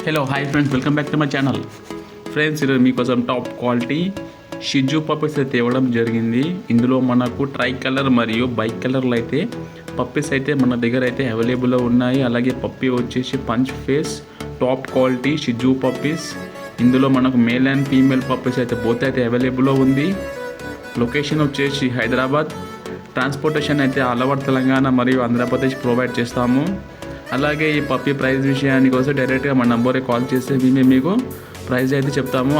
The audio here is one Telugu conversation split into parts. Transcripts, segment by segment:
Hello hi friends, welcome back to my channel. Friends, ఈరోజు మీకోసం టాప్ క్వాలిటీ షిజు పప్పీస్ అయితే ఇవ్వడం జరిగింది. ఇందులో మనకు ట్రై కలర్ మరియు బైక్ కలర్లు అయితే పప్పీస్ అయితే మన దగ్గర అయితే అవైలబుల్లో ఉన్నాయి. అలాగే పప్పీ వచ్చేసి పంచ్ ఫేస్ టాప్ క్వాలిటీ షిజు పప్పీస్. ఇందులో మనకు మేల్ అండ్ ఫీమేల్ పప్పీస్ అయితే బోత్ అయితే అవైలబుల్లో ఉంది. లొకేషన్ వచ్చేసి హైదరాబాద్. ట్రాన్స్పోర్టేషన్ అయితే ఆల్ ఓవర్ తెలంగాణ మరియు ఆంధ్రప్రదేశ్ ప్రొవైడ్ చేస్తాము. అలాగే ఈ పప్పీ ప్రైస్ విషయానికి వస్తే డైరెక్ట్గా మన నంబర్కి కాల్ చేస్తే మేము మీకు ప్రైస్ అయితే చెప్తాము.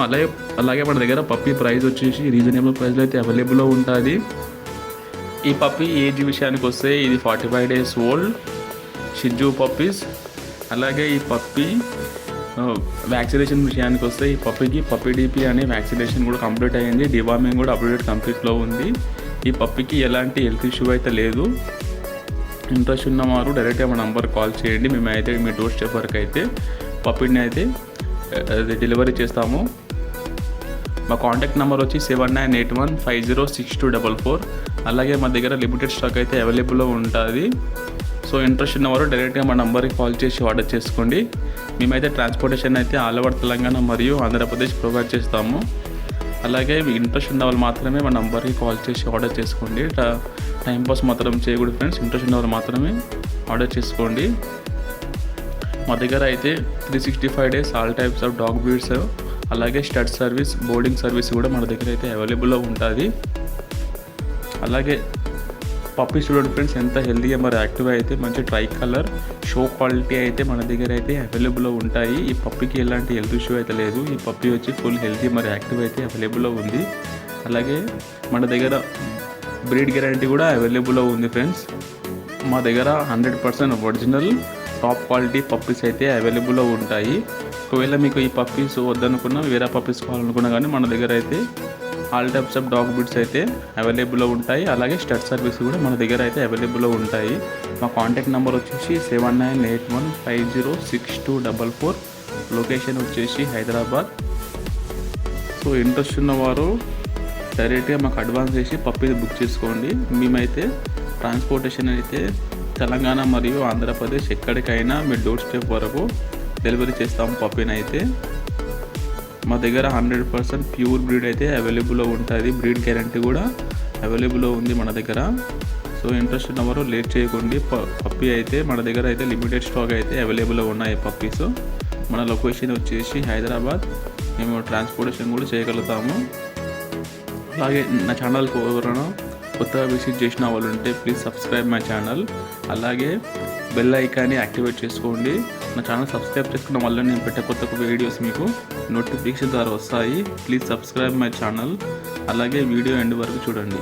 అలాగే మన దగ్గర పప్పీ ప్రైస్ వచ్చేసి రీజనబుల్ ప్రైస్లో అయితే అవైలబుల్లో ఉంటుంది. ఈ పప్పీ ఏజ్ విషయానికి వస్తే ఇది 45 days ఓల్డ్ షిజు పప్పీస్. అలాగే ఈ పప్పీ వ్యాక్సినేషన్ విషయానికి వస్తే ఈ పప్పీకి పప్పీ డిపి అనే వ్యాక్సినేషన్ కూడా కంప్లీట్ అయ్యింది. డివార్మింగ్ కూడా అప్డేట్ కంప్లీట్లో ఉంది. ఈ పప్పీకి ఎలాంటి హెల్త్ ఇష్యూ అయితే లేదు. ఇంట్రెస్ట్ ఉన్నవారు డైరెక్ట్గా మా నంబర్కి కాల్ చేయండి. మేమైతే మీ డోర్ స్టెప్ వరకు అయితే పప్పీని అయితే డెలివరీ చేస్తాము. మా కాంటాక్ట్ నెంబర్ వచ్చి 7981506244. అలాగే మా దగ్గర లిమిటెడ్ స్టాక్ అయితే అవైలబుల్లో ఉంటుంది. సో ఇంట్రెస్ట్ ఉన్నవారు డైరెక్ట్గా మా నంబర్కి కాల్ చేసి ఆర్డర్ చేసుకోండి. మేమైతే ట్రాన్స్పోర్టేషన్ అయితే ఆల్ ఓవర్ తెలంగాణ మరియు ఆంధ్రప్రదేశ్ ప్రొవైడ్ చేస్తాము. అలాగే ఇంట్రెస్ట్ ఉన్న వాళ్ళు మాత్రమే మా నంబర్కి కాల్ చేసి ఆర్డర్ చేసుకోండి. టైంపాస్ మాత్రం చేయకూడదు ఫ్రెండ్స్. ఇంట్రెస్ట్ ఉన్న వాళ్ళు మాత్రమే ఆర్డర్ చేసుకోండి. మా దగ్గర అయితే 365 days all types of dog breeds, అలాగే స్టడ్ సర్వీస్, బోర్డింగ్ సర్వీస్ కూడా మన దగ్గర అయితే అవైలబుల్లో ఉంటుంది. అలాగే పప్పీ చూడండి ఫ్రెండ్స్, ఎంత హెల్తీగా మరి యాక్టివ్ అయితే మంచి ట్రై కలర్ షో క్వాలిటీ అయితే మన దగ్గర అయితే అవైలబుల్లో ఉంటాయి. ఈ పప్పీకి ఎలాంటి హెల్త్ ఇష్యూ అయితే లేదు. ఈ పప్పీ వచ్చి ఫుల్ హెల్తీ మరి యాక్టివ్ అయితే అవైలబుల్లో ఉంది. అలాగే మన దగ్గర బ్రీడ్ గ్యారంటీ కూడా అవైలబుల్లో ఉంది ఫ్రెండ్స్. మా దగ్గర 100% ఒరిజినల్ టాప్ క్వాలిటీ పప్పీస్ అయితే అవైలబుల్లో ఉంటాయి. ఒకవేళ మీకు ఈ పప్పీస్ వద్దనుకున్నా, వేరే పప్పీస్ కావాలనుకున్నా కానీ మన దగ్గర అయితే all types of dog breeds అయితే అవైలబుల్లో ఉంటాయి. అలాగే స్టడ్ సర్వీస్ కూడా మన దగ్గర అయితే అవైలబుల్లో ఉంటాయి. మా కాంటాక్ట్ నెంబర్ వచ్చేసి 7981506244. లొకేషన్ వచ్చేసి హైదరాబాద్. సో ఇంట్రెస్ట్ ఉన్నవారు డైరెక్ట్గా మాకు అడ్వాన్స్ చేసి పప్పీ బుక్ చేసుకోండి. మేమైతే ట్రాన్స్పోర్టేషన్ అయితే తెలంగాణ మరియు ఆంధ్రప్రదేశ్ ఎక్కడికైనా మీ డోర్ స్టెప్ వరకు డెలివరీ చేస్తాము పప్పీని అయితే. మా దగ్గర 100% ప్యూర్ బ్రీడ్ అయితే అవైలబుల్లో ఉంటుంది. బ్రీడ్ గ్యారంటీ కూడా అవైలబుల్లో ఉంది మన దగ్గర. సో ఇంట్రెస్ట్ ఉన్నవారు లేట్ చేయకండి. పప్పీ అయితే మన దగ్గర అయితే లిమిటెడ్ స్టాక్ అయితే అవైలబుల్లో ఉన్నాయి పప్పీస్. మన లొకేషన్ వచ్చేసి హైదరాబాద్. మేము ట్రాన్స్పోర్టేషన్ కూడా చేయగలుగుతాము. అలాగే నా ఛానల్కి ఎవరైనా కొత్తగా విజిట్ చేసిన వాళ్ళు ఉంటే ప్లీజ్ సబ్స్క్రైబ్ మై ఛానల్. అలాగే బెల్ ఐకాన్ని యాక్టివేట్ చేసుకోండి. నా ఛానల్ సబ్స్క్రైబ్ చేసుకున్న వల్ల నేను పెట్టే కొత్త వీడియోస్ మీకు నోటిఫికేషన్ ద్వారా వస్తాయి. Please subscribe my channel. అలాగే వీడియో ఎండ్ వరకు చూడండి.